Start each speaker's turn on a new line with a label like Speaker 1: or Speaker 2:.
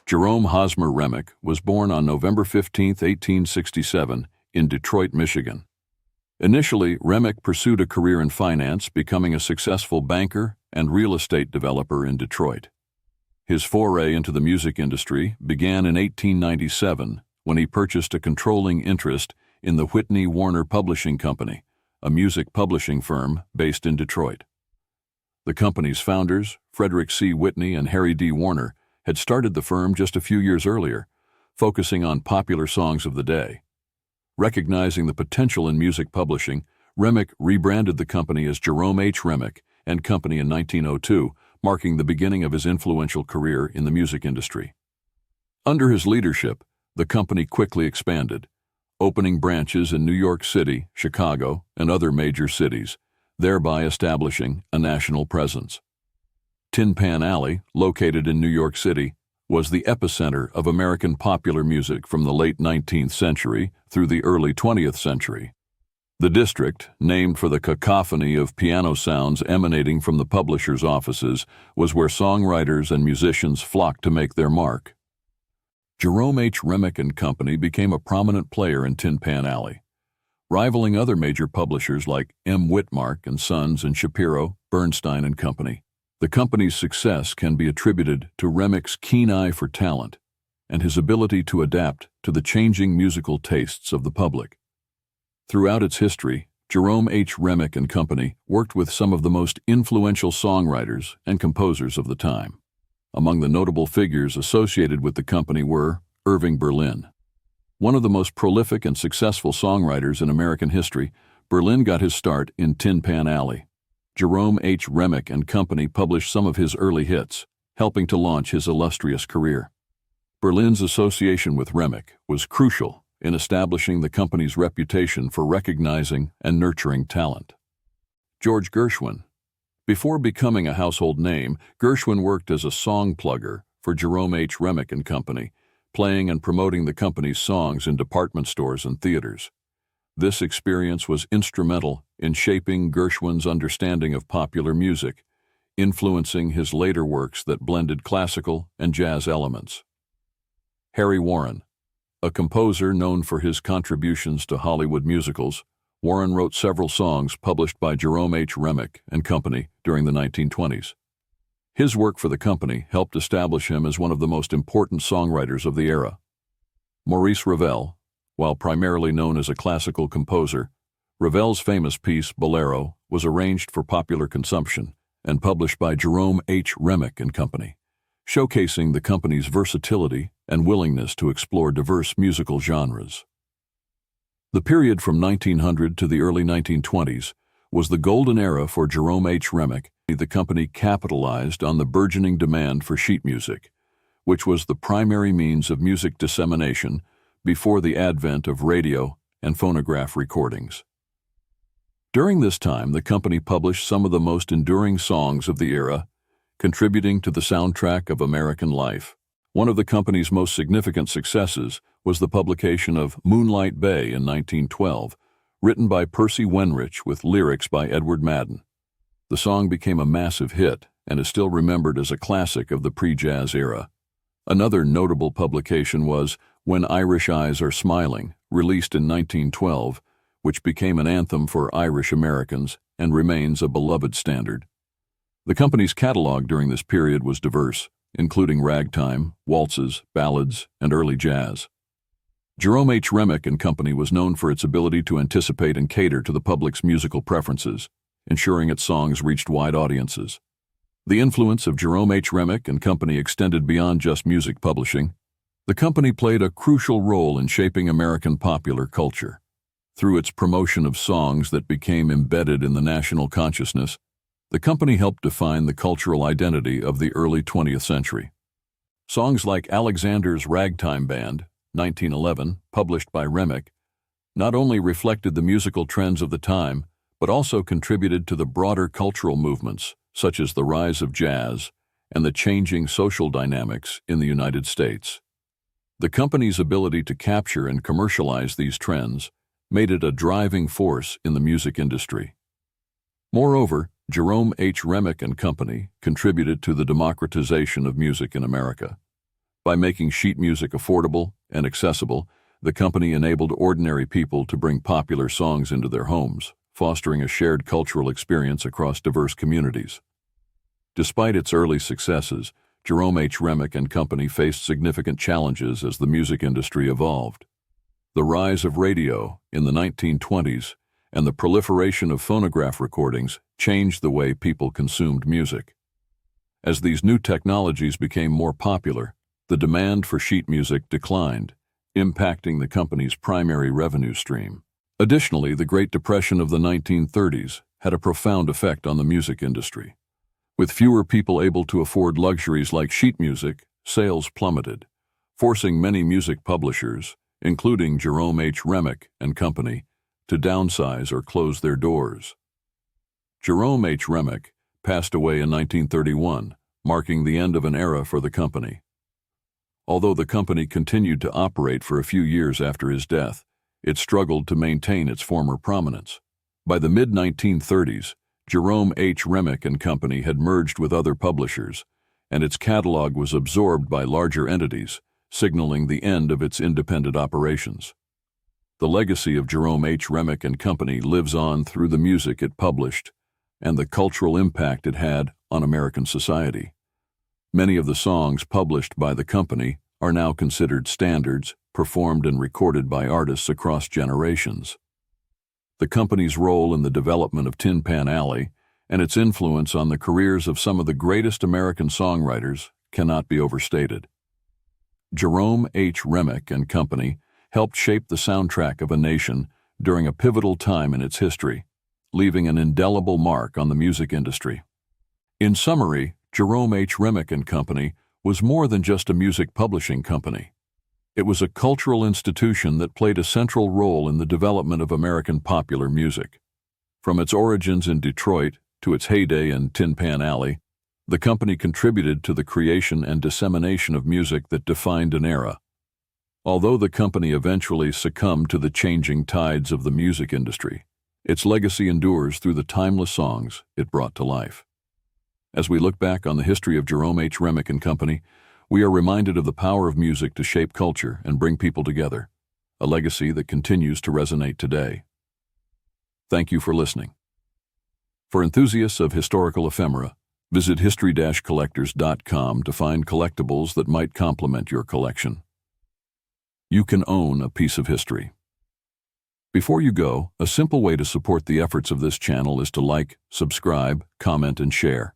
Speaker 1: Jerome Hosmer Remick was born on November 15, 1867, in Detroit, Michigan. Initially, Remick pursued a career in finance, becoming a successful banker and real estate developer in Detroit. His foray into the music industry began in 1897 when he purchased a controlling interest in the Whitney Warner Publishing Company, a music publishing firm based in Detroit. The company's founders, Frederick C. Whitney and Harry D. Warner, had started the firm just a few years earlier, focusing on popular songs of the day. Recognizing the potential in music publishing, Remick rebranded the company as Jerome H. Remick and Company in 1902, marking the beginning of his influential career in the music industry. Under his leadership, the company quickly expanded, opening branches in New York City, Chicago, and other major cities, thereby establishing a national presence. Tin Pan Alley, located in New York City, was the epicenter of American popular music from the late 19th century through the early 20th century. The district, named for the cacophony of piano sounds emanating from the publishers' offices, was where songwriters and musicians flocked to make their mark. Jerome H. Remick and Company became a prominent player in Tin Pan Alley, rivaling other major publishers like M. Whitmark and Sons and Shapiro, Bernstein and Company. The company's success can be attributed to Remick's keen eye for talent and his ability to adapt to the changing musical tastes of the public. Throughout its history, Jerome H. Remick and Company worked with some of the most influential songwriters and composers of the time. Among the notable figures associated with the company were Irving Berlin. One of the most prolific and successful songwriters in American history, Berlin got his start in Tin Pan Alley. Jerome H. Remick and Company published some of his early hits, helping to launch his illustrious career. Berlin's association with Remick was crucial in establishing the company's reputation for recognizing and nurturing talent. George Gershwin. Before becoming a household name, Gershwin worked as a song plugger for Jerome H. Remick and Company, playing and promoting the company's songs in department stores and theaters. This experience was instrumental in shaping Gershwin's understanding of popular music, influencing his later works that blended classical and jazz elements. Harry Warren. A composer known for his contributions to Hollywood musicals, Warren wrote several songs published by Jerome H. Remick and Company during the 1920s. His work for the company helped establish him as one of the most important songwriters of the era. Maurice Ravel. While primarily known as a classical composer, Ravel's famous piece, Bolero, was arranged for popular consumption and published by Jerome H. Remick and Company, showcasing the company's versatility and willingness to explore diverse musical genres. The period from 1900 to the early 1920s was the golden era for Jerome H. Remick. The company capitalized on the burgeoning demand for sheet music, which was the primary means of music dissemination before the advent of radio and phonograph recordings. During this time, the company published some of the most enduring songs of the era, contributing to the soundtrack of American life. One of the company's most significant successes was the publication of Moonlight Bay in 1912, written by Percy Wenrich with lyrics by Edward Madden. The song became a massive hit and is still remembered as a classic of the pre-jazz era. Another notable publication was When Irish Eyes Are Smiling, released in 1912, which became an anthem for Irish Americans and remains a beloved standard. The company's catalog during this period was diverse, including ragtime, waltzes, ballads, and early jazz. Jerome H. Remick and Company was known for its ability to anticipate and cater to the public's musical preferences, ensuring its songs reached wide audiences. The influence of Jerome H. Remick and Company extended beyond just music publishing. The company played a crucial role in shaping American popular culture. Through its promotion of songs that became embedded in the national consciousness, the company helped define the cultural identity of the early 20th century. Songs like Alexander's Ragtime Band, 1911, published by Remick, not only reflected the musical trends of the time, but also contributed to the broader cultural movements, such as the rise of jazz and the changing social dynamics in the United States. The company's ability to capture and commercialize these trends made it a driving force in the music industry. Moreover, Jerome H. Remick and Company contributed to the democratization of music in America. By making sheet music affordable and accessible, the company enabled ordinary people to bring popular songs into their homes, fostering a shared cultural experience across diverse communities. Despite its early successes, Jerome H. Remick and Company faced significant challenges as the music industry evolved. The rise of radio in the 1920s and the proliferation of phonograph recordings changed the way people consumed music. As these new technologies became more popular, the demand for sheet music declined, impacting the company's primary revenue stream. Additionally, the Great Depression of the 1930s had a profound effect on the music industry. With fewer people able to afford luxuries like sheet music, sales plummeted, forcing many music publishers, including Jerome H. Remick and Company, to downsize or close their doors. Jerome H. Remick passed away in 1931, marking the end of an era for the company. Although the company continued to operate for a few years after his death, it struggled to maintain its former prominence. By the mid-1930s, Jerome H. Remick and Company had merged with other publishers, and its catalog was absorbed by larger entities, signaling the end of its independent operations. The legacy of Jerome H. Remick and Company lives on through the music it published and the cultural impact it had on American society. Many of the songs published by the company are now considered standards, performed and recorded by artists across generations. The company's role in the development of Tin Pan Alley and its influence on the careers of some of the greatest American songwriters cannot be overstated. Jerome H. Remick and Company helped shape the soundtrack of a nation during a pivotal time in its history, leaving an indelible mark on the music industry. In summary, Jerome H. Remick and Company was more than just a music publishing company. It was a cultural institution that played a central role in the development of American popular music. From its origins in Detroit to its heyday in Tin Pan Alley, the company contributed to the creation and dissemination of music that defined an era. Although the company eventually succumbed to the changing tides of the music industry, its legacy endures through the timeless songs it brought to life. As we look back on the history of Jerome H. Remick and Company, we are reminded of the power of music to shape culture and bring people together, a legacy that continues to resonate today. Thank you for listening. For enthusiasts of historical ephemera, visit history-collectors.com to find collectibles that might complement your collection. You can own a piece of history. Before you go, a simple way to support the efforts of this channel is to like, subscribe, comment, and share.